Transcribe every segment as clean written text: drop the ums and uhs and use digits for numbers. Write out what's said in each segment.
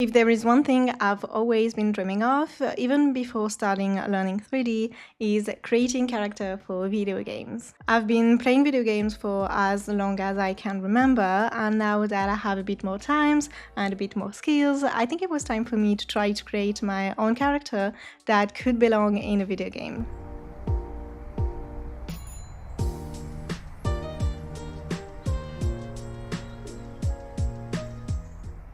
If there is one thing I've always been dreaming of, even before starting learning 3D, is creating character for video games. I've been playing video games for as long as I can remember, and now that I have a bit more time and a bit more skills, I think it was time for me to try to create my own character that could belong in a video game.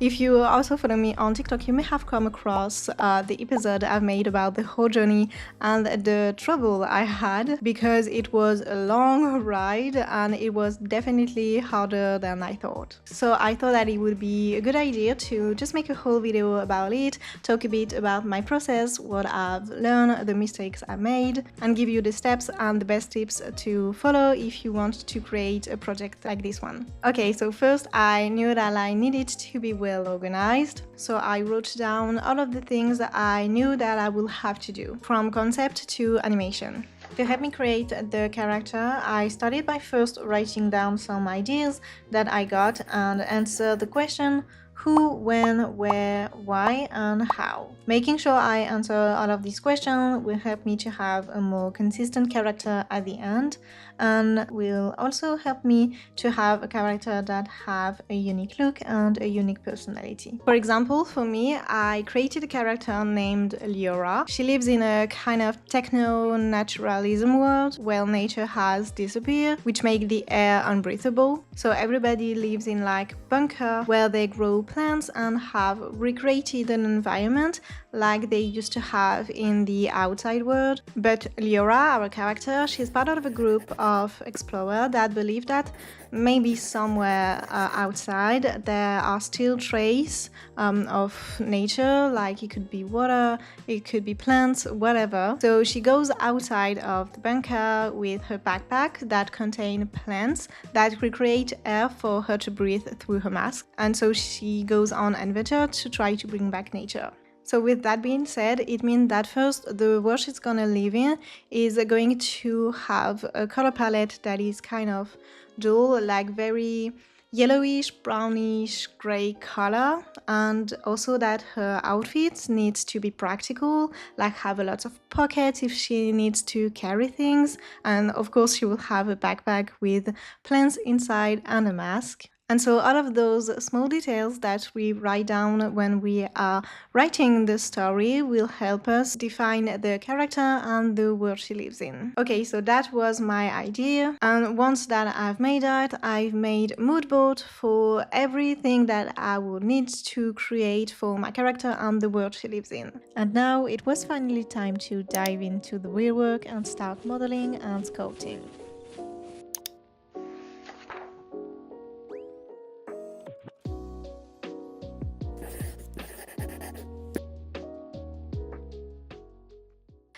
If you also follow me on TikTok, you may have come across the episode I've made about the whole journey and the trouble I had, because it was a long ride and it was definitely harder than I thought. So I thought that it would be a good idea to just make a whole video about it, talk a bit about my process, what I've learned, the mistakes I made, and give you the steps and the best tips to follow if you want to create a project like this one. Okay, so first I knew that I needed to be well organized, so I wrote down all of the things that I knew that I will have to do, from concept to animation. To help me create the character, I started by first writing down some ideas that I got and answer the question who, when, where, why, and how. Making sure I answer all of these questions will help me to have a more consistent character at the end, and will also help me to have a character that have a unique look and a unique personality. For example, for me, I created a character named Leora. She lives in a kind of techno-naturalism world where nature has disappeared, which makes the air unbreathable. So everybody lives in like bunker where they grow plants and have recreated an environment like they used to have in the outside world. But Leora, our character, she's part of a group of explorers that believe that maybe somewhere outside there are still traces of nature, like it could be water, it could be plants, whatever. So she goes outside of the bunker with her backpack that contains plants that recreate air for her to breathe through her mask, and so she goes on an adventure to try to bring back nature. So with that being said, it means that first the world she's gonna live in is going to have a color palette that is kind of dull, like very yellowish, brownish, gray color, and also that her outfits needs to be practical, like have a lot of pockets if she needs to carry things, and of course she will have a backpack with plants inside and a mask. And so all of those small details that we write down when we are writing the story will help us define the character and the world she lives in. Okay, so that was my idea, and once that I've made that, I've made mood board for everything that I would need to create for my character and the world she lives in. And now it was finally time to dive into the real work and start modeling and sculpting.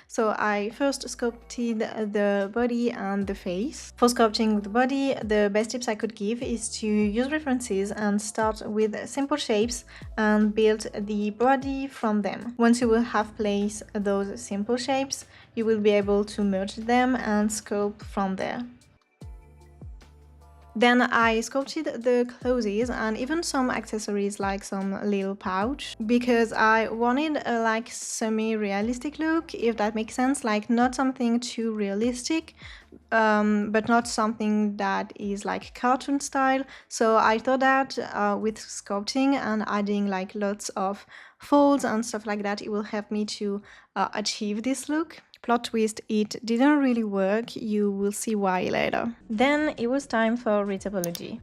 So I first sculpted the body and the face. For sculpting the body, the best tips I could give is to use references and start with simple shapes and build the body from them. Once you will have placed those simple shapes, you will be able to merge them and sculpt from there. Then I sculpted the clothes and even some accessories like some little pouch, because I wanted a like semi-realistic look, if that makes sense, like not something too realistic, but not something that is like cartoon style. So I thought that with sculpting and adding like lots of folds and stuff like that, it will help me to achieve this look. Plot twist, it didn't really work, you will see why later. Then it was time for retopology.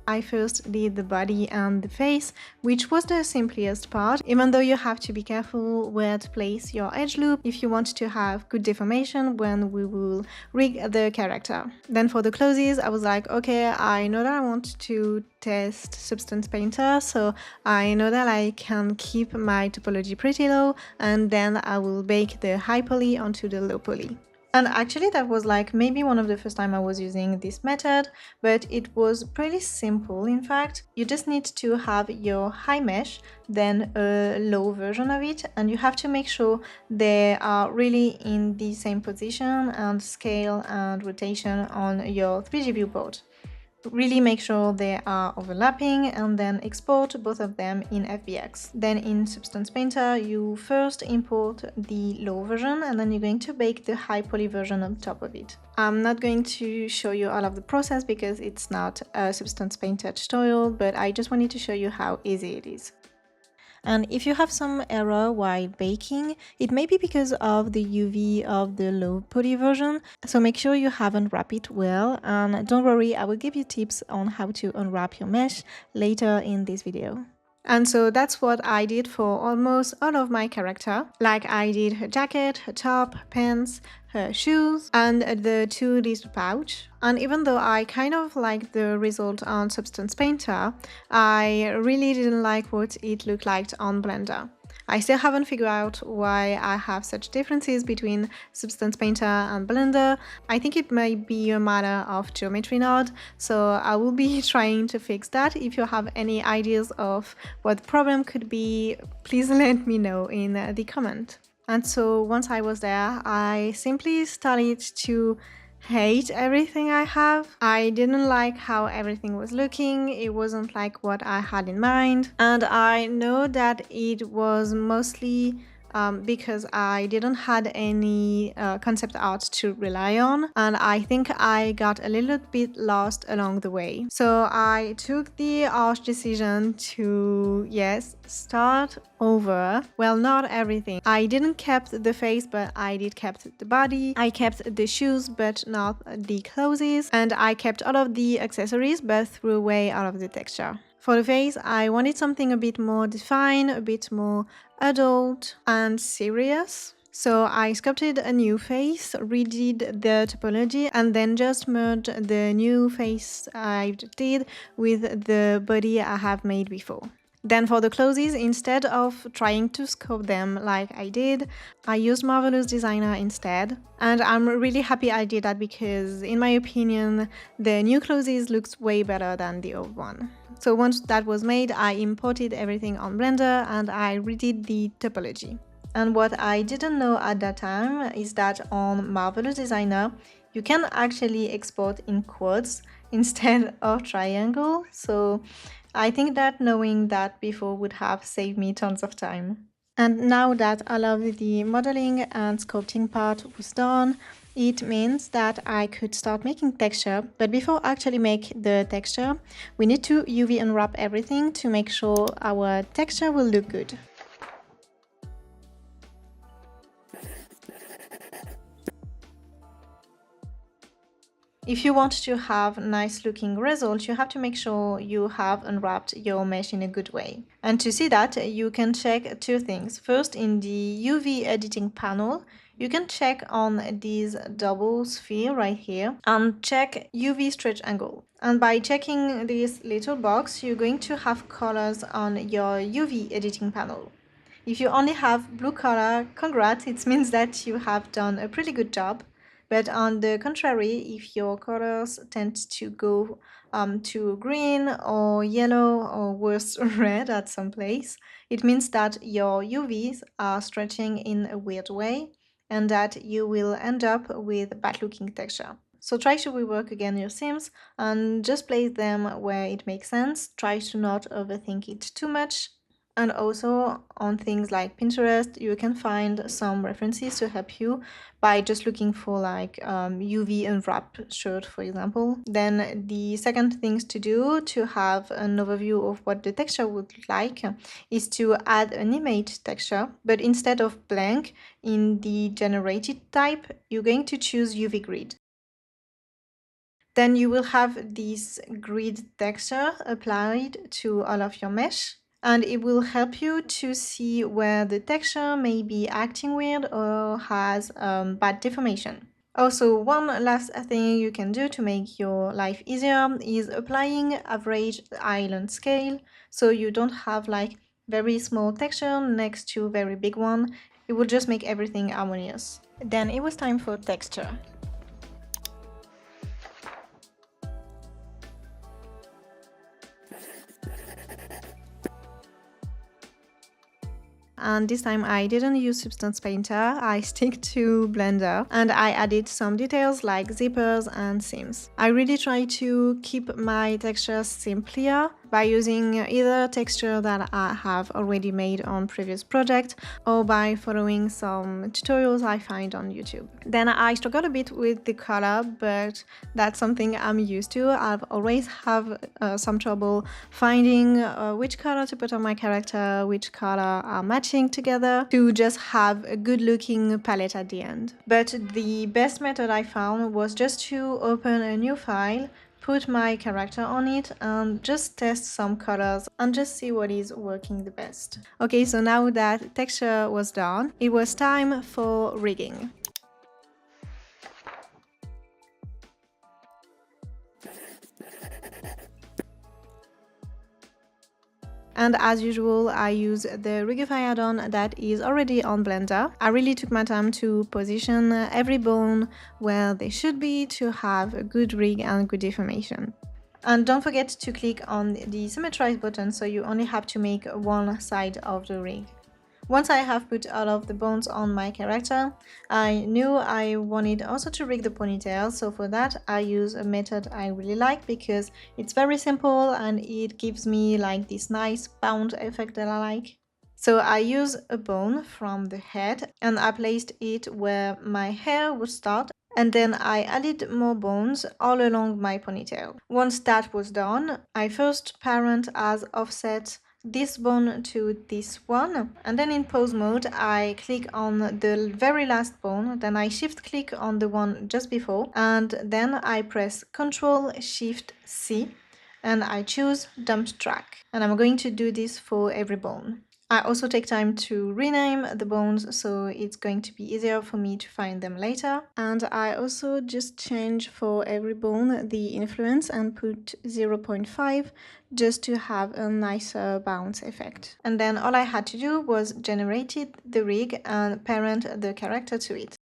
I first did the body and the face, which was the simplest part, even though you have to be careful where to place your edge loop if you want to have good deformation when we will rig the character. Then for the clothes, I was like, okay, I know that I want to test Substance Painter, so I know that I can keep my topology pretty low, and then I will bake the high poly onto the low poly. And actually that was like maybe one of the first time I was using this method, but it was pretty simple in fact. You just need to have your high mesh, then a low version of it, and you have to make sure they are really in the same position and scale and rotation on your 3D viewport. Really make sure they are overlapping and then export both of them in FBX. Then in Substance Painter, you first import the low version and then you're going to bake the high poly version on top of it. I'm not going to show you all of the process because it's not a Substance Painter tutorial, but I just wanted to show you how easy it is. And if you have some error while baking, it may be because of the UV of the low poly version, so make sure you have unwrapped it well, and don't worry, I will give you tips on how to unwrap your mesh later in this video. And so that's what I did for almost all of my character. Like I did her jacket, her top, pants, her shoes, and the 2 little pouch. And even though I kind of liked the result on Substance Painter, I really didn't like what it looked like on Blender. I still haven't figured out why I have such differences between Substance Painter and Blender. I think it might be a matter of geometry node, so I will be trying to fix that. If you have any ideas of what the problem could be, please let me know in the comment. And so once I was there, I simply started to hate everything I have. I didn't like how everything was looking. It wasn't like what I had in mind. And I know that it was mostly because I didn't had any concept art to rely on, and I think I got a little bit lost along the way. So I took the harsh decision to, yes, start over. Well, not everything. I didn't kept the face, but I did kept the body. I kept the shoes, but not the clothes. And I kept all of the accessories, but threw away all of the texture. For the face, I wanted something a bit more defined, a bit more adult and serious. So I sculpted a new face, redid the topology, and then just merged the new face I did with the body I have made before. Then for the clothes, instead of trying to sculpt them like I did, I used Marvelous Designer instead. And I'm really happy I did that because, in my opinion, the new clothes looks way better than the old one. So once that was made, I imported everything on Blender and I redid the topology. And what I didn't know at that time is that on Marvelous Designer, you can actually export in quads instead of triangle. So I think that knowing that before would have saved me tons of time. And now that all of the modeling and sculpting part was done, it means that I could start making texture. But before I actually make the texture, we need to UV unwrap everything to make sure our texture will look good. If you want to have nice looking results, you have to make sure you have unwrapped your mesh in a good way. And to see that, you can check 2 things. First, in the UV editing panel, you can check on this double sphere right here and check UV stretch angle. And by checking this little box, you're going to have colors on your UV editing panel. If you only have blue color, congrats, it means that you have done a pretty good job. But on the contrary, if your colors tend to go to green or yellow or worse red at some place, it means that your UVs are stretching in a weird way and that you will end up with bad looking texture. So try to rework again your sims and just place them where it makes sense. Try to not overthink it too much. And also on things like Pinterest, you can find some references to help you by just looking for like UV unwrap shirt, for example. Then the second things to do to have an overview of what the texture would look like is to add an animate texture, but instead of blank in the generated type, you're going to choose UV grid. Then you will have this grid texture applied to all of your mesh, and it will help you to see where the texture may be acting weird or has bad deformation. Also, one last thing you can do to make your life easier is applying average island scale, so you don't have like very small texture next to very big one. It will just make everything harmonious. Then it was time for texture. And this time I didn't use Substance Painter, I stick to Blender, and I added some details like zippers and seams. I really try to keep my textures simpler by using either texture that I have already made on previous projects or by following some tutorials I find on YouTube. Then I struggled a bit with the color, but that's something I'm used to. I've always have some trouble finding which color to put on my character, which color are matching together to just have a good looking palette at the end. But the best method I found was just to open a new file, put my character on it and just test some colors and just see what is working the best. Okay, so now that texture was done, it was time for rigging. And as usual, I use the Rigify add-on that is already on Blender. I really took my time to position every bone where they should be to have a good rig and good deformation. And don't forget to click on the Symmetrize button so you only have to make one side of the rig. Once I have put all of the bones on my character, I knew I wanted also to rig the ponytail, so for that I use a method I really like because it's very simple and it gives me like this nice bound effect that I like. So I use a bone from the head and I placed it where my hair would start, and then I added more bones all along my ponytail. Once that was done, I first parent as offset this bone to this one, and then in pose mode I click on the very last bone, then I shift click on the one just before, and then I press Ctrl Shift C and I choose dump track, and I'm going to do this for every bone. I also take time to rename the bones so it's going to be easier for me to find them later. And I also just change for every bone the influence and put 0.5 just to have a nicer bounce effect. And then all I had to do was generate the rig and parent the character to it.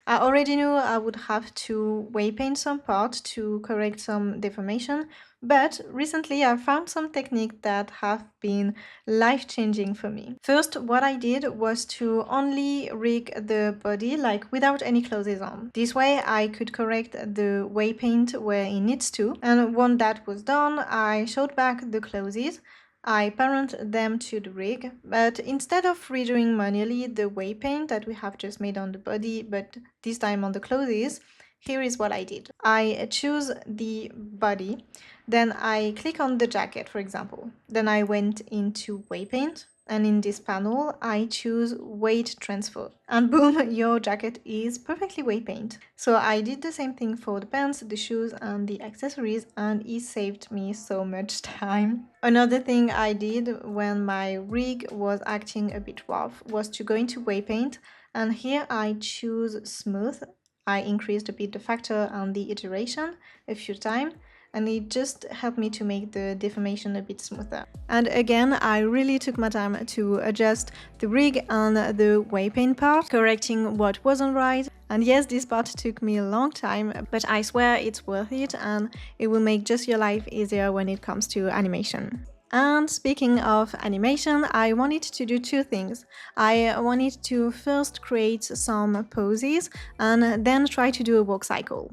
I already knew I would have to weight paint some parts to correct some deformation, but recently I found some techniques that have been life-changing for me. First, what I did was to only rig the body like without any clothes on. This way I could correct the weight paint where it needs to, and when that was done, I showed back the clothes. I parent them to the rig, but instead of redoing manually the weight paint that we have just made on the body, but this time on the clothes, here is what I did. I choose the body, then I click on the jacket, for example. Then I went into weight paint, and in this panel I choose weight transfer, and boom, your jacket is perfectly weight paint. So I did the same thing for the pants, the shoes and the accessories, and it saved me so much time. Another thing I did when my rig was acting a bit rough was to go into weight paint, and here I choose smooth. I increased a bit the factor and the iteration a few times, and it just helped me to make the deformation a bit smoother. And again, I really took my time to adjust the rig and the weight paint part, correcting what wasn't right. And yes, this part took me a long time, but I swear it's worth it and it will make just your life easier when it comes to animation. And speaking of animation, I wanted to do two things. I wanted to first create some poses and then try to do a walk cycle.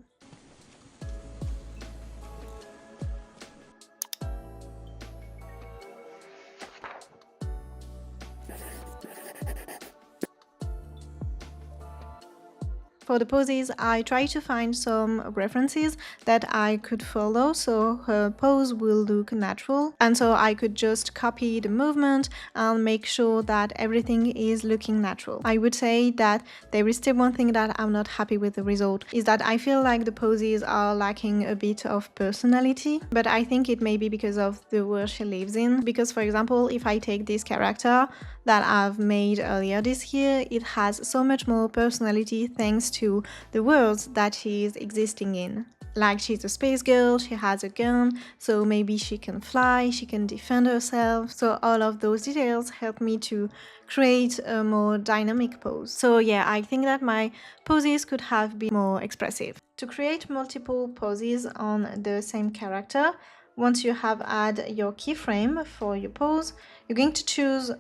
For the poses, I try to find some references that I could follow so her pose will look natural, and so I could just copy the movement and make sure that everything is looking natural. I would say that there is still one thing that I'm not happy with the result, is that I feel like the poses are lacking a bit of personality, but I think it may be because of the world she lives in. Because for example, if I take this character that I've made earlier this year, it has so much more personality thanks to the world that she is existing in. Like she's a space girl, she has a gun, so maybe she can fly, she can defend herself. So all of those details help me to create a more dynamic pose. So yeah, I think that my poses could have been more expressive. To create multiple poses on the same character, once you have added your keyframe for your pose, you're going to choose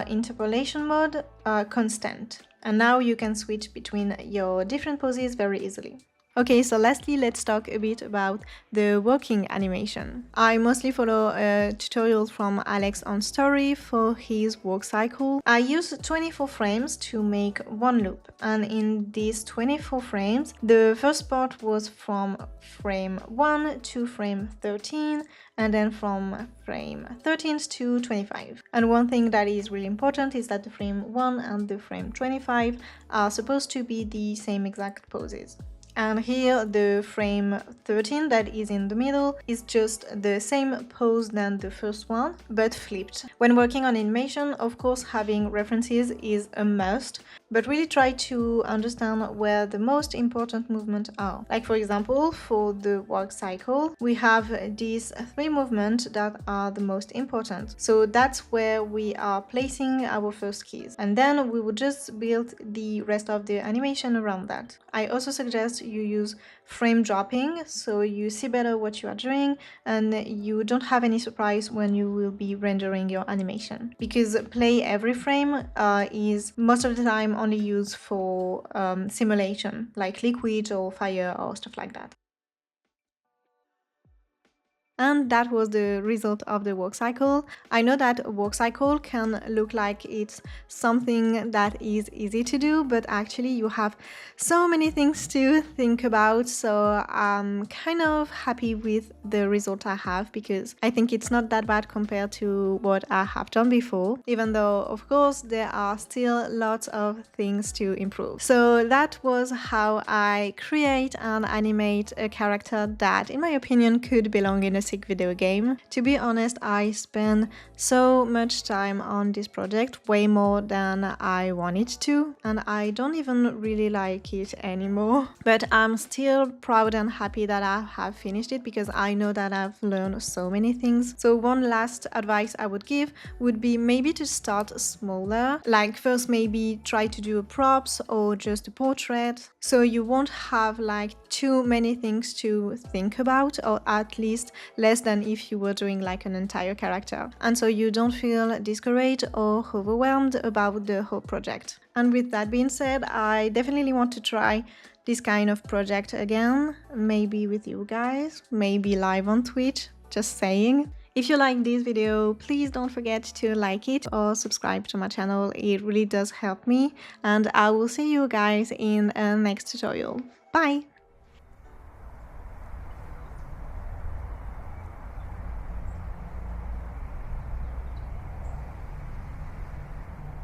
interpolation mode constant. And now you can switch between your different poses very easily. Okay, so lastly, let's talk a bit about the walking animation. I mostly follow a tutorial from Alex on Story for his walk cycle. I use 24 frames to make one loop, and in these 24 frames, the first part was from frame 1 to frame 13, and then from frame 13 to 25. And one thing that is really important is that the frame 1 and the frame 25 are supposed to be the same exact poses. And here the frame 13 that is in the middle is just the same pose than the first one, but flipped. When working on animation, of course, having references is a must, but really try to understand where the most important movements are. Like for example, for the walk cycle, we have these 3 movements that are the most important. So that's where we are placing our first keys. And then we would just build the rest of the animation around that. I also suggest you use frame dropping so you see better what you are doing and you don't have any surprise when you will be rendering your animation, because play every frame is most of the time only used for simulation like liquid or fire or stuff like that. And that was the result of the work cycle. I know that a work cycle can look like it's something that is easy to do, but actually you have so many things to think about. So I'm kind of happy with the result I have, because I think it's not that bad compared to what I have done before, even though of course there are still lots of things to improve. So that was how I create and animate a character that, in my opinion, could belong in a video game. To be honest, I spent so much time on this project, way more than I wanted to, and I don't even really like it anymore. But I'm still proud and happy that I have finished it, because I know that I've learned so many things. So one last advice I would give would be maybe to start smaller. Like first maybe try to do a props or just a portrait, so you won't have like too many things to think about, or at least less than if you were doing like an entire character, and so you don't feel discouraged or overwhelmed about the whole project. And with that being said, I definitely want to try this kind of project again, maybe with you guys, maybe live on Twitch, just saying. If you like this video, please don't forget to like it or subscribe to my channel, it really does help me, and I will see you guys in a next tutorial. Bye!